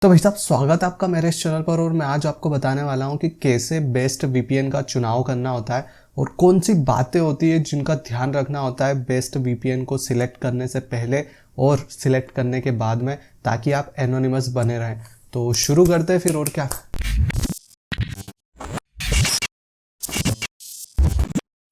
तो भाई साहब, स्वागत है आपका मेरे इस चैनल पर। और मैं आज आपको बताने वाला हूँ कि कैसे बेस्ट वीपीएन का चुनाव करना होता है और कौन सी बातें होती है जिनका ध्यान रखना होता है बेस्ट वीपीएन को सिलेक्ट करने से पहले और सिलेक्ट करने के बाद में, ताकि आप एनोनिमस बने रहें। तो शुरू करते हैं फिर, और क्या।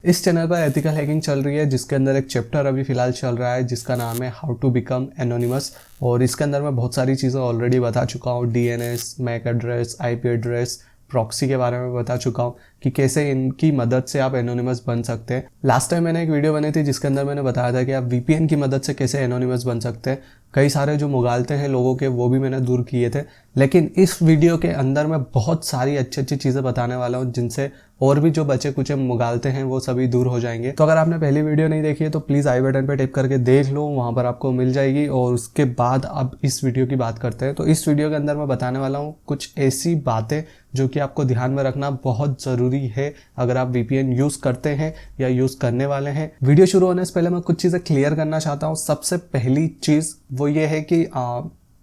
इस चैनल पर एथिकल हैकिंग चल रही है, जिसके अंदर एक चैप्टर अभी फिलहाल चल रहा है जिसका नाम है हाउ टू बिकम एनोनिमस। और इसके अंदर मैं बहुत सारी चीज़ें ऑलरेडी बता चुका हूँ। DNS, MAC address, IP address, proxy के बारे में बता चुका हूँ कि कैसे इनकी मदद से आप एनोनिमस बन सकते हैं। लास्ट टाइम मैंने एक वीडियो बनी थी जिसके अंदर मैंने बताया था कि आप वीपीएन की मदद से कैसे एनोनिमस बन सकते हैं। कई सारे जो मुगालते हैं लोगों के, वो भी मैंने दूर किए थे। लेकिन इस वीडियो के अंदर मैं बहुत सारी अच्छी अच्छी चीज़ें बताने वाला हूँ जिनसे और भी जो बचे कुछ मुगालते हैं वो सभी दूर हो जाएंगे। तो अगर आपने पहली वीडियो नहीं देखी है तो प्लीज़ आई बटन पे टिप करके देख लो, वहाँ पर आपको मिल जाएगी। और उसके बाद अब इस वीडियो की बात करते हैं। तो इस वीडियो के अंदर मैं बताने वाला हूँ कुछ ऐसी बातें जो कि आपको ध्यान में रखना बहुत ज़रूरी है अगर आप वीपीएन यूज़ करते हैं या यूज़ करने वाले हैं। वीडियो शुरू होने से पहले मैं कुछ चीज़ें क्लियर करना चाहता हूँ। सबसे पहली चीज़ वो ये है कि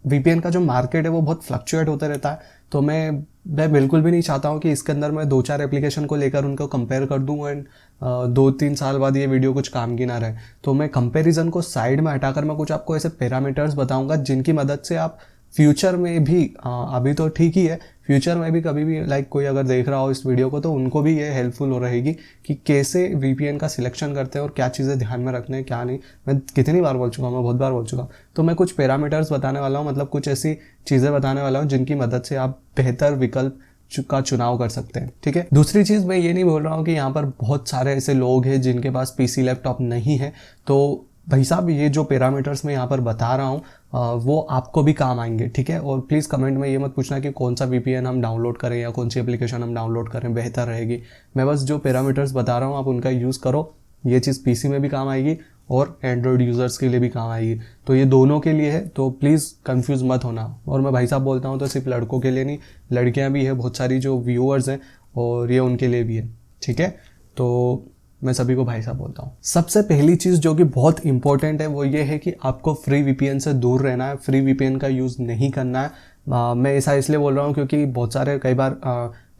वीपीएन का जो मार्केट है वो बहुत फ्लक्चुएट होता रहता है। तो मैं बिल्कुल भी नहीं चाहता हूँ कि इसके अंदर मैं 2-4 एप्लीकेशन को लेकर उनको कंपेयर कर दूँ एंड 2-3 साल बाद ये वीडियो कुछ काम की ना रहे। तो मैं कंपैरिजन को साइड में हटाकर मैं कुछ आपको ऐसे पैरामीटर्स बताऊंगा जिनकी मदद से आप फ्यूचर में भी, अभी तो ठीक ही है, फ्यूचर में भी कभी भी कोई अगर देख रहा हो इस वीडियो को तो उनको भी ये हेल्पफुल हो रहेगी कि कैसे वीपीएन का सिलेक्शन करते हैं और क्या चीज़ें ध्यान में रखने हैं क्या नहीं। मैं कितनी बार बोल चुका हूँ, मैं बहुत बार बोल चुका हूँ। तो मैं कुछ पैरामीटर्स बताने वाला हूँ, मतलब कुछ ऐसी चीज़ें बताने वाला हूँ जिनकी मदद से आप बेहतर विकल्प का चुनाव कर सकते हैं। ठीक है। दूसरी चीज़, मैं ये नहीं बोल रहा हूँ कि यहाँ पर बहुत सारे ऐसे लोग हैं जिनके पास पीसी लैपटॉप नहीं है। तो भाई साहब, ये जो पैरामीटर्स मैं यहाँ पर बता रहा हूँ वो आपको भी काम आएंगे। ठीक है। और प्लीज़ कमेंट में ये मत पूछना कि कौन सा वीपीएन हम डाउनलोड करें या कौन सी एप्लीकेशन हम डाउनलोड करें बेहतर रहेगी। मैं बस जो पैरामीटर्स बता रहा हूँ आप उनका यूज़ करो। ये चीज़ पीसी में भी काम आएगी और एंड्रॉयड यूज़र्स के लिए भी काम आएगी। तो ये दोनों के लिए है, तो प्लीज़ कंफ्यूज मत होना। और मैं भाई साहब बोलता हूँ तो सिर्फ लड़कों के लिए नहीं, लड़कियाँ भी है, बहुत सारी जो व्यूअर्स हैं और ये उनके लिए भी है। ठीक है। तो मैं सभी को भाई साहब बोलता हूँ। सबसे पहली चीज़ जो कि बहुत इंपॉर्टेंट है वो ये है कि आपको फ्री वीपीएन से दूर रहना है, फ्री वीपीएन का यूज़ नहीं करना है। मैं ऐसा इसलिए बोल रहा हूँ क्योंकि बहुत सारे कई बार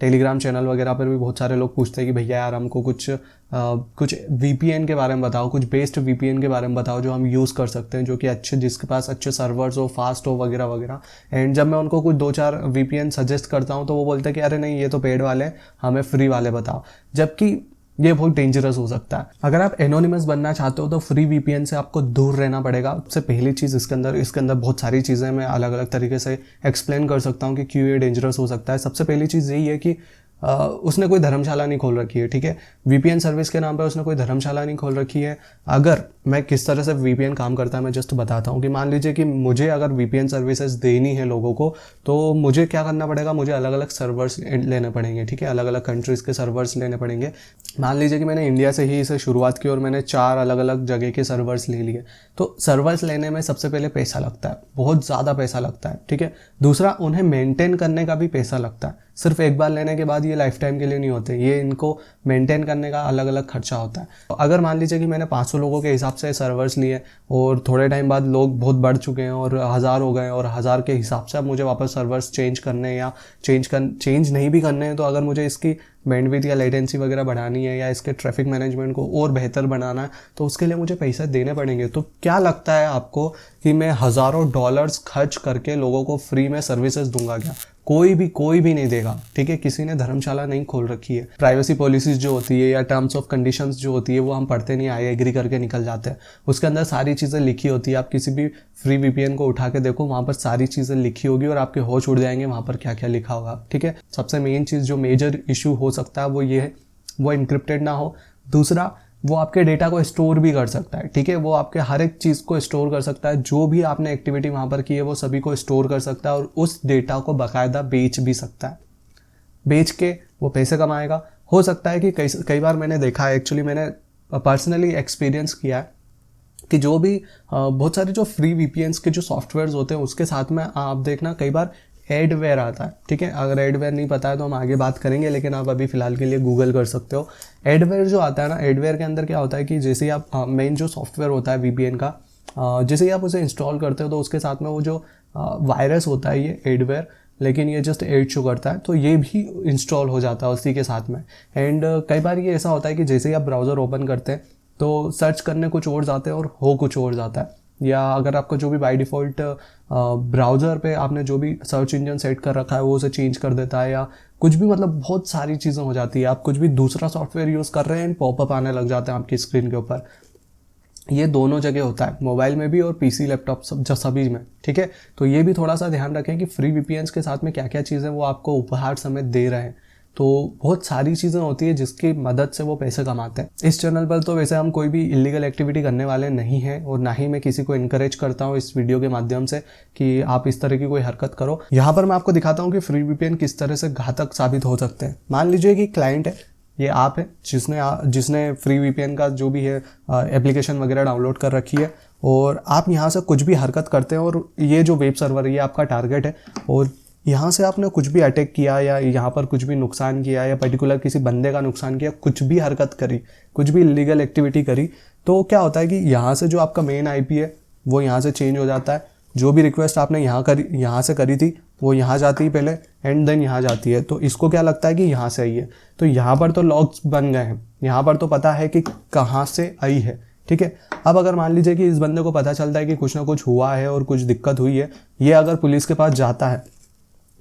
टेलीग्राम चैनल वगैरह पर भी बहुत सारे लोग पूछते हैं कि भैया यार हमको कुछ वीपीएन के बारे में बताओ, कुछ बेस्ट वीपीएन के बारे में बताओ जो हम यूज़ कर सकते हैं, जो कि अच्छे, जिसके पास अच्छे सर्वर्स हो, फास्ट हो वगैरह वगैरह। एंड जब मैं उनको कुछ 2-4 वीपीएन सजेस्ट करता हूँ तो वो बोलते हैं कि अरे नहीं, ये तो पेड वाले हैं, हमें फ्री वाले बताओ। जबकि ये बहुत डेंजरस हो सकता है। अगर आप एनोनिमस बनना चाहते हो तो फ्री वीपीएन से आपको दूर रहना पड़ेगा। सबसे पहली चीज़, इसके अंदर बहुत सारी चीज़ें मैं अलग अलग तरीके से एक्सप्लेन कर सकता हूँ कि क्यों ये डेंजरस हो सकता है। सबसे पहली चीज़ यही है कि उसने कोई धर्मशाला नहीं खोल रखी है। ठीक है। वीपीएन सर्विस के नाम पर उसने कोई धर्मशाला नहीं खोल रखी है। अगर मैं किस तरह से वीपीएन काम करता है मैं जस्ट बताता हूँ कि मान लीजिए कि मुझे अगर वीपीएन सर्विसेज देनी है लोगों को तो मुझे क्या करना पड़ेगा, मुझे अलग अलग सर्वर्स लेने पड़ेंगे। ठीक है। अलग अलग कंट्रीज़ के सर्वर्स लेने पड़ेंगे। मान लीजिए कि मैंने इंडिया से ही इसे शुरुआत की और मैंने 4 अलग अलग जगह के सर्वर्स ले लिए। तो सर्वर्स लेने में सबसे पहले पैसा लगता है, बहुत ज़्यादा पैसा लगता है। ठीक है। दूसरा, उन्हें मेंटेन करने का भी पैसा लगता है। सिर्फ एक बार लेने के बाद ये लाइफ टाइम के लिए नहीं होते, ये इनको मेंटेन करने का अलग अलग खर्चा होता है। तो अगर मान लीजिए कि मैंने 500 लोगों के हिसाब से सर्वर्स लिए और थोड़े टाइम बाद लोग बहुत बढ़ चुके हैं और 1000 हो गए और 1000 के हिसाब से अब मुझे वापस सर्वर्स चेंज करने या चेंज नहीं भी करने हैं, तो अगर मुझे इसकी बैंडविड्थ या लेटेंसी वगैरह बढ़ानी है या इसके ट्रैफिक मैनेजमेंट को और बेहतर बनाना है तो उसके लिए मुझे पैसे देने पड़ेंगे। तो क्या लगता है आपको कि मैं हज़ारों डॉलर्स खर्च करके लोगों को फ्री में सर्विसेज दूंगा क्या? कोई भी नहीं देगा। ठीक है। किसी ने धर्मशाला नहीं खोल रखी है। प्राइवेसी पॉलिसीज जो होती है या टर्म्स ऑफ कंडीशंस जो होती है वो हम पढ़ते नहीं, आई एग्री करके निकल जाते हैं। उसके अंदर सारी चीज़ें लिखी होती है। आप किसी भी फ्री वीपीएन को उठा के देखो, वहाँ पर सारी चीज़ें लिखी होगी और आपके होश उड़ जाएंगे वहाँ पर क्या क्या लिखा होगा। ठीक है। सबसे मेन चीज़ जो मेजर इशू हो सकता है वो ये है, वो इनक्रिप्टेड ना हो। दूसरा, वो आपके डेटा को स्टोर भी कर सकता है। ठीक है। वो आपके हर एक चीज़ को स्टोर कर सकता है, जो भी आपने एक्टिविटी वहाँ पर की है वो सभी को स्टोर कर सकता है और उस डेटा को बाकायदा बेच भी सकता है। बेच के वो पैसे कमाएगा। हो सकता है कि कई बार मैंने देखा है, एक्चुअली मैंने पर्सनली एक्सपीरियंस किया है कि जो भी बहुत सारे जो फ्री वीपीएन्स के जो सॉफ्टवेयर्स होते हैं उसके साथ में आप देखना कई बार एडवेयर आता है। ठीक है। अगर एडवेयर नहीं पता है तो हम आगे बात करेंगे, लेकिन आप अभी फिलहाल के लिए गूगल कर सकते हो। एडवेयर जो आता है ना, एडवेयर के अंदर क्या होता है कि जैसे ही आप मेन जो सॉफ्टवेयर होता है वीपीएन का, जैसे ही आप उसे इंस्टॉल करते हो तो उसके साथ में वो जो वायरस होता है ये एडवेयर, लेकिन ये जस्ट एड शो करता है, तो ये भी इंस्टॉल हो जाता है उसी के साथ में। एंड कई बार ये ऐसा होता है कि जैसे ही आप ब्राउज़र ओपन करते हैं तो सर्च करने कुछ और जाते हैं और हो कुछ और जाता है, या अगर आपको जो भी बाय डिफ़ॉल्ट ब्राउज़र पे आपने जो भी सर्च इंजन सेट कर रखा है वो उसे चेंज कर देता है, या कुछ भी, मतलब बहुत सारी चीज़ें हो जाती है। आप कुछ भी दूसरा सॉफ्टवेयर यूज़ कर रहे हैं, पॉपअप आने लग जाते हैं आपकी स्क्रीन के ऊपर। ये दोनों जगह होता है, मोबाइल में भी और पीसी लैपटॉप सब सभी में, ठीक है। तो ये भी थोड़ा सा ध्यान रखें कि फ्री वीपीएन्स के साथ में क्या क्या चीज़ें वो आपको उपहार समेत दे रहे हैं। तो बहुत सारी चीज़ें होती है जिसकी मदद से वो पैसे कमाते हैं। इस चैनल पर तो वैसे हम कोई भी इलीगल एक्टिविटी करने वाले नहीं हैं, और ना ही मैं किसी को इनकरेज करता हूँ इस वीडियो के माध्यम से कि आप इस तरह की कोई हरकत करो। यहाँ पर मैं आपको दिखाता हूँ कि फ्री वीपीएन किस तरह से घातक साबित हो सकते हैं। मान लीजिए कि क्लाइंट है, ये आप है जिसने फ्री वीपीएन का जो भी है एप्लीकेशन वगैरह डाउनलोड कर रखी है, और आप यहाँ से कुछ भी हरकत करते हैं, और ये जो वेब सर्वर है ये आपका टारगेट है, और यहाँ से आपने कुछ भी अटैक किया या यहाँ पर कुछ भी नुकसान किया या पर्टिकुलर किसी बंदे का नुकसान किया, कुछ भी हरकत करी, कुछ भी इलीगल एक्टिविटी करी, तो क्या होता है कि यहाँ से जो आपका मेन आईपी है वो यहाँ से चेंज हो जाता है। जो भी रिक्वेस्ट आपने यहाँ से करी थी वो यहाँ जाती है पहले, एंड देन यहाँ जाती है। तो इसको क्या लगता है कि यहाँ से आई है, तो यहाँ पर तो लॉग्स बन गए हैं, यहाँ पर तो पता है कि कहाँ से आई है, ठीक है। अब अगर मान लीजिए कि इस बंदे को पता चलता है कि कुछ ना कुछ हुआ है और कुछ दिक्कत हुई है, ये अगर पुलिस के पास जाता है,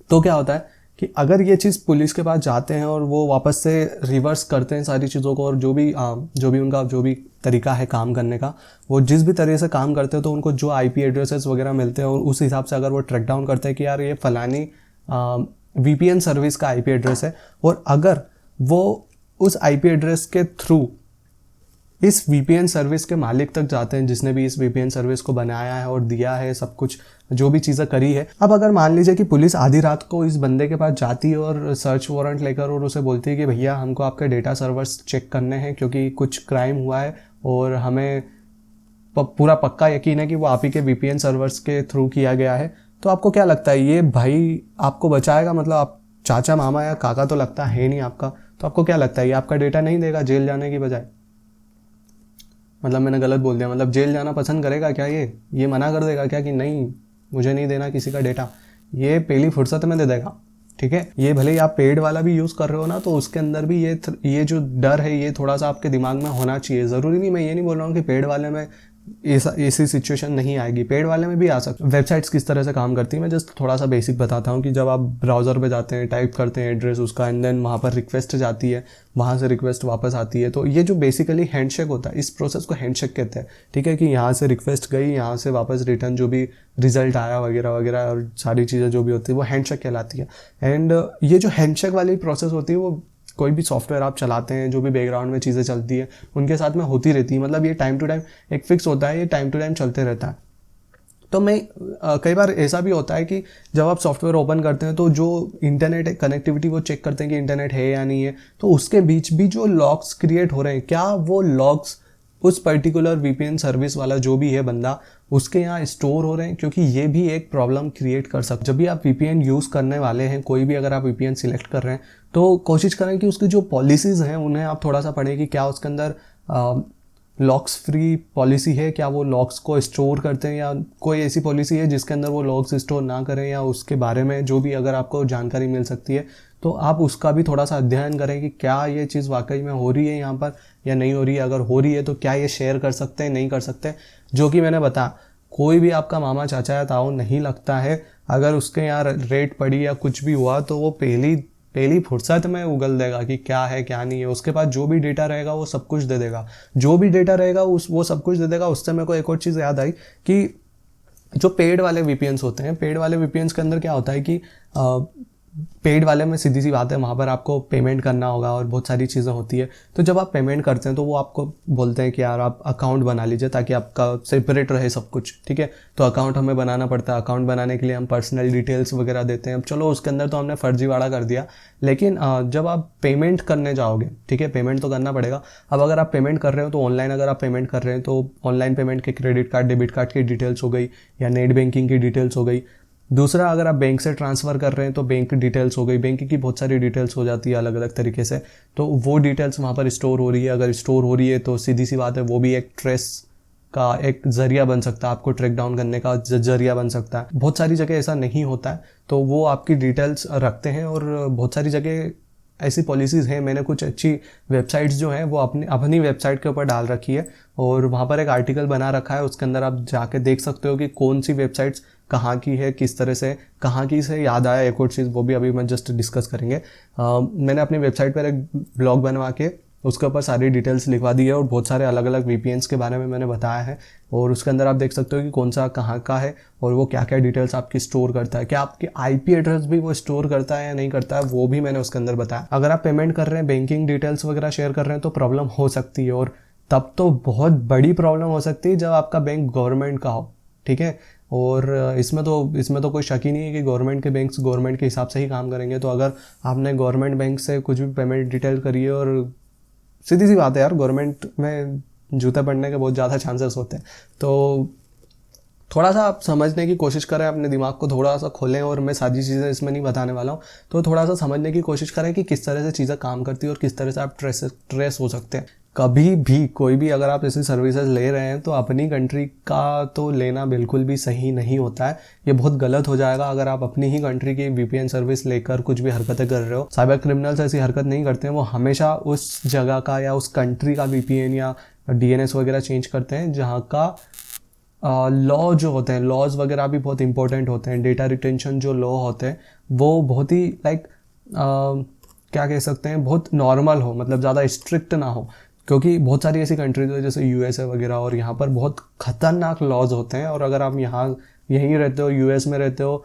तो क्या होता है कि अगर ये चीज़ पुलिस के पास जाते हैं और वो वापस से रिवर्स करते हैं सारी चीज़ों को, और जो भी उनका जो भी तरीका है काम करने का, वो जिस भी तरह से काम करते हैं, तो उनको जो आईपी एड्रेसेस वगैरह मिलते हैं और उस हिसाब से अगर वो ट्रैक डाउन करते हैं कि यार ये फलानी वीपीएन सर्विस का आईपी एड्रेस है, और अगर वो उस आईपी एड्रेस के थ्रू इस वीपीएन सर्विस के मालिक तक जाते हैं, जिसने भी इस वीपीएन सर्विस को बनाया है और दिया है, सब कुछ जो भी चीज़ें करी है। अब अगर मान लीजिए कि पुलिस आधी रात को इस बंदे के पास जाती है और सर्च वारंट लेकर, और उसे बोलती है कि भैया हमको आपके डेटा सर्वर्स चेक करने हैं क्योंकि कुछ क्राइम हुआ है, और हमें पूरा पक्का यकीन है कि वो आप ही के वीपीएन सर्वर्स के थ्रू किया गया है, तो आपको क्या लगता है ये भाई आपको बचाएगा? मतलब आप चाचा मामा या काका तो लगता है नहीं आपका, तो आपको क्या लगता है ये आपका डेटा नहीं देगा जेल जाने की बजाय? मतलब मैंने गलत बोल दिया, मतलब जेल जाना पसंद करेगा क्या? ये मना कर देगा क्या कि नहीं मुझे नहीं देना किसी का डेटा? ये पहली फुर्सत में दे देगा, ठीक है। ये भले ही आप पेड वाला भी यूज़ कर रहे हो ना, तो उसके अंदर भी ये जो डर है ये थोड़ा सा आपके दिमाग में होना चाहिए। ज़रूरी नहीं, मैं ये नहीं बोल रहा हूँ कि पेड वाले में ऐसी सिचुएशन नहीं आएगी, पेड वाले में भी आ सकती है। वेबसाइट्स किस तरह से काम करती है मैं जस्ट थोड़ा सा बेसिक बताता हूँ कि जब आप ब्राउज़र पे जाते हैं, टाइप करते हैं एड्रेस उसका, एंड देन वहाँ पर रिक्वेस्ट जाती है, वहाँ से रिक्वेस्ट वापस आती है, तो ये जो बेसिकली हैंडशेक होता है, इस प्रोसेस को हैंडशेक कहते हैं, ठीक है। कि यहाँ से रिक्वेस्ट गई, यहाँ से वापस रिटर्न जो भी रिजल्ट आया वगैरह वगैरह और सारी चीज़ें जो भी होती है वो हैंडशेक कहलाती है। एंड ये जो हैंडशेक वाली प्रोसेस होती है वो कोई भी सॉफ्टवेयर आप चलाते हैं, जो भी बैकग्राउंड में चीज़ें चलती है उनके साथ में होती रहती है। मतलब ये टाइम टू टाइम एक फिक्स होता है, ये टाइम टू टाइम चलते रहता है। तो मैं कई बार ऐसा भी होता है कि जब आप सॉफ्टवेयर ओपन करते हैं तो जो इंटरनेट कनेक्टिविटी वो चेक करते हैं कि इंटरनेट है या नहीं है, तो उसके बीच भी जो लॉग्स क्रिएट हो रहे हैं, क्या वो लॉग्स उस पर्टिकुलर वीपीएन सर्विस वाला जो भी है बंदा उसके यहाँ स्टोर हो रहे हैं? क्योंकि ये भी एक प्रॉब्लम क्रिएट कर सकता है। जब भी आप वीपीएन यूज़ करने वाले हैं, कोई भी अगर आप वीपीएन सिलेक्ट कर रहे हैं, तो कोशिश करें कि उसकी जो पॉलिसीज़ हैं उन्हें आप थोड़ा सा पढ़ें कि क्या उसके अंदर लॉक्स फ्री पॉलिसी है, क्या वो लॉक्स को स्टोर करते हैं, या कोई ऐसी पॉलिसी है जिसके अंदर वो लॉक्स स्टोर ना करें, या उसके बारे में जो भी अगर आपको जानकारी मिल सकती है तो आप उसका भी थोड़ा सा अध्ययन करें कि क्या ये चीज़ वाकई में हो रही है यहाँ पर या नहीं हो रही है। अगर हो रही है तो क्या ये शेयर कर सकते हैं, नहीं कर सकते। जो कि मैंने बताया, कोई भी आपका मामा चाचा या ताऊ नहीं लगता है, अगर उसके यहाँ रेट पड़ी या कुछ भी हुआ तो वो पहली फुर्सत में उगल देगा कि क्या है क्या नहीं है। उसके पास जो भी डेटा रहेगा वो सब कुछ दे देगा, जो भी डेटा रहेगा वो सब कुछ दे देगा। उससे मेरे को एक और चीज़ याद आई कि जो पेड वाले वीपीएन्स होते हैं, पेड वाले वीपीएन्स के अंदर क्या होता है कि पेड वाले में सीधी सी बात है, वहाँ पर आपको पेमेंट करना होगा और बहुत सारी चीज़ें होती है। तो जब आप पेमेंट करते हैं तो वो आपको बोलते हैं कि यार आप अकाउंट बना लीजिए ताकि आपका सेपरेट रहे सब कुछ, ठीक है। तो अकाउंट हमें बनाना पड़ता है, अकाउंट बनाने के लिए हम पर्सनल डिटेल्स वगैरह देते हैं। अब चलो उसके अंदर तो हमने फर्जीवाड़ा कर दिया, लेकिन जब आप पेमेंट करने जाओगे, ठीक है, पेमेंट तो करना पड़ेगा। अब अगर आप पेमेंट कर रहे हो तो ऑनलाइन अगर आप पेमेंट कर रहे हैं तो ऑनलाइन पेमेंट के क्रेडिट कार्ड डेबिट कार्ड की डिटेल्स हो गई या नेट बैंकिंग की डिटेल्स हो गई। दूसरा, अगर आप बैंक से ट्रांसफ़र कर रहे हैं तो बैंक की डिटेल्स हो गई, बैंक की बहुत सारी डिटेल्स हो जाती है अलग अलग तरीके से, तो वो डिटेल्स वहाँ पर स्टोर हो रही है। अगर स्टोर हो रही है तो सीधी सी बात है वो भी एक ट्रेस का एक जरिया बन सकता है, आपको ट्रैक डाउन करने का जरिया बन सकता है। बहुत सारी जगह ऐसा नहीं होता है, तो वो आपकी डिटेल्स रखते हैं। और बहुत सारी जगह ऐसी पॉलिसीज़ हैं, मैंने कुछ अच्छी वेबसाइट्स जो हैं वो अपनी वेबसाइट के ऊपर डाल रखी है, और वहाँ पर एक आर्टिकल बना रखा है, उसके अंदर आप जाके देख सकते हो कि कौन सी वेबसाइट्स कहाँ की है, किस तरह से, कहाँ की से याद आया एक और चीज़, वो भी अभी मैं जस्ट डिस्कस करेंगे। मैंने अपनी वेबसाइट पर एक ब्लॉग बनवा के उसके ऊपर सारी डिटेल्स लिखवा दी है, और बहुत सारे अलग अलग VPNs के बारे में मैंने बताया है, और उसके अंदर आप देख सकते हो कि कौन सा कहाँ का है और वो क्या क्या डिटेल्स आपकी स्टोर करता है, क्या आपकी IP एड्रेस भी वो स्टोर करता है या नहीं करता है, वो भी मैंने उसके अंदर बताया। अगर आप पेमेंट कर रहे हैं, बैंकिंग डिटेल्स वगैरह शेयर कर रहे हैं, तो प्रॉब्लम हो सकती है, और तब तो बहुत बड़ी प्रॉब्लम हो सकती है जब आपका बैंक गवर्नमेंट का हो, ठीक है। और इसमें तो कोई शक ही नहीं है कि गवर्नमेंट के बैंक्स गवर्नमेंट के हिसाब से ही काम करेंगे। तो अगर आपने गवर्नमेंट बैंक से कुछ भी पेमेंट डिटेल करी है, और सीधी सी बात है यार, गवर्नमेंट में जूते पड़ने के बहुत ज़्यादा चांसेस होते हैं, तो थोड़ा सा आप समझने की कोशिश करें, अपने दिमाग को थोड़ा सा खोलें। और मैं सारी चीज़ें इसमें नहीं बताने वाला हूँ, तो थोड़ा सा समझने की कोशिश करें कि किस तरह से चीज़ें काम करती है और किस तरह से आप ट्रेस हो सकते हैं। कभी भी कोई भी अगर आप ऐसी सर्विसेज ले रहे हैं, तो अपनी कंट्री का तो लेना बिल्कुल भी सही नहीं होता है। ये बहुत गलत हो जाएगा अगर आप अपनी ही कंट्री की VPN सर्विस लेकर कुछ भी हरकतें कर रहे हो। साइबर क्रिमिनल्स ऐसी हरकत नहीं करते हैं, वो हमेशा उस जगह का या उस कंट्री का VPN या DNS वगैरह चेंज करते हैं जहाँ का लॉ जो होते हैं, लॉज वगैरह भी बहुत इंपॉर्टेंट होते हैं। डेटा रिटेंशन जो लॉ होते हैं वो बहुत ही क्या कह सकते हैं, बहुत नॉर्मल हो, मतलब ज़्यादा स्ट्रिक्ट ना हो, क्योंकि बहुत सारी ऐसी कंट्रीज है जैसे USA वगैरह, और यहाँ पर बहुत खतरनाक लॉज होते हैं। और अगर आप यहीं रहते हो, US में रहते हो,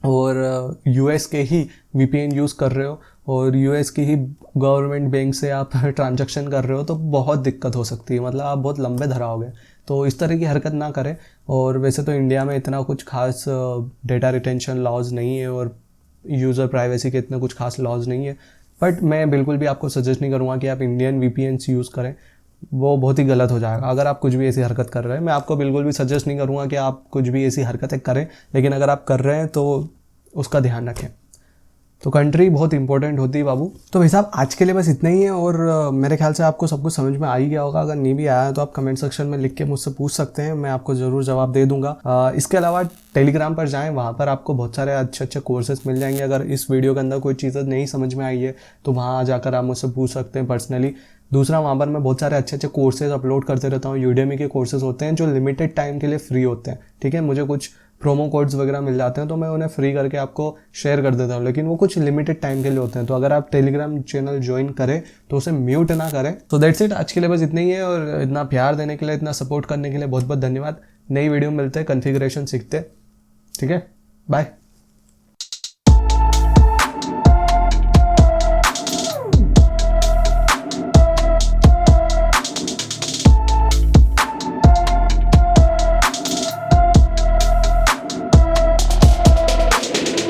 और US के ही VPN यूज़ कर रहे हो, और US की ही गवर्नमेंट बैंक से आप ट्रांजैक्शन कर रहे हो, तो बहुत दिक्कत हो सकती है, मतलब आप बहुत लंबे धराओगे। तो इस तरह की हरकत ना करें। और वैसे तो इंडिया में इतना कुछ खास डेटा रिटेंशन लॉज नहीं है, और यूज़र प्राइवेसी के इतने कुछ खास लॉज नहीं है, बट मैं बिल्कुल भी आपको सजेस्ट नहीं करूँगा कि आप इंडियन VPNs यूज़ करें, वो बहुत ही गलत हो जाएगा अगर आप कुछ भी ऐसी हरकत कर रहे हैं। मैं आपको बिल्कुल भी सजेस्ट नहीं करूँगा कि आप कुछ भी ऐसी हरकतें करें, लेकिन अगर आप कर रहे हैं तो उसका ध्यान रखें। तो कंट्री बहुत इंपॉर्टेंट होती है बाबू। तो भाई साहब, आज के लिए बस इतना ही है, और मेरे ख्याल से आपको सब कुछ समझ में आ ही गया होगा। अगर नहीं भी आया तो आप कमेंट सेक्शन में लिख के मुझसे पूछ सकते हैं, मैं आपको ज़रूर जवाब दे दूंगा। इसके अलावा टेलीग्राम पर जाएं, वहाँ पर आपको बहुत सारे अच्छे अच्छे कोर्सेज मिल जाएंगे। अगर इस वीडियो के अंदर कोई चीज़ नहीं समझ में आई है तो वहाँ जाकर आप मुझसे पूछ सकते हैं पर्सनली। दूसरा, वहाँ पर मैं बहुत सारे अच्छे अच्छे कोर्सेज अपलोड करते रहता हूँ। यूडेमी के कोर्सेज होते हैं जो लिमिटेड टाइम के लिए फ्री होते हैं, ठीक है। मुझे कुछ प्रोमो कोड्स वगैरह मिल जाते हैं, तो मैं उन्हें फ्री करके आपको शेयर कर देता हूँ, लेकिन वो कुछ लिमिटेड टाइम के लिए होते हैं। तो अगर आप टेलीग्राम चैनल ज्वाइन करें तो उसे म्यूट ना करें। तो दैट्स इट, आज के लिए बस इतना ही है, और इतना प्यार देने के लिए, इतना सपोर्ट करने के लिए बहुत बहुत धन्यवाद। नई वीडियो में मिलते हैं, कॉन्फ़िगरेशन सीखते, ठीक है। बाय।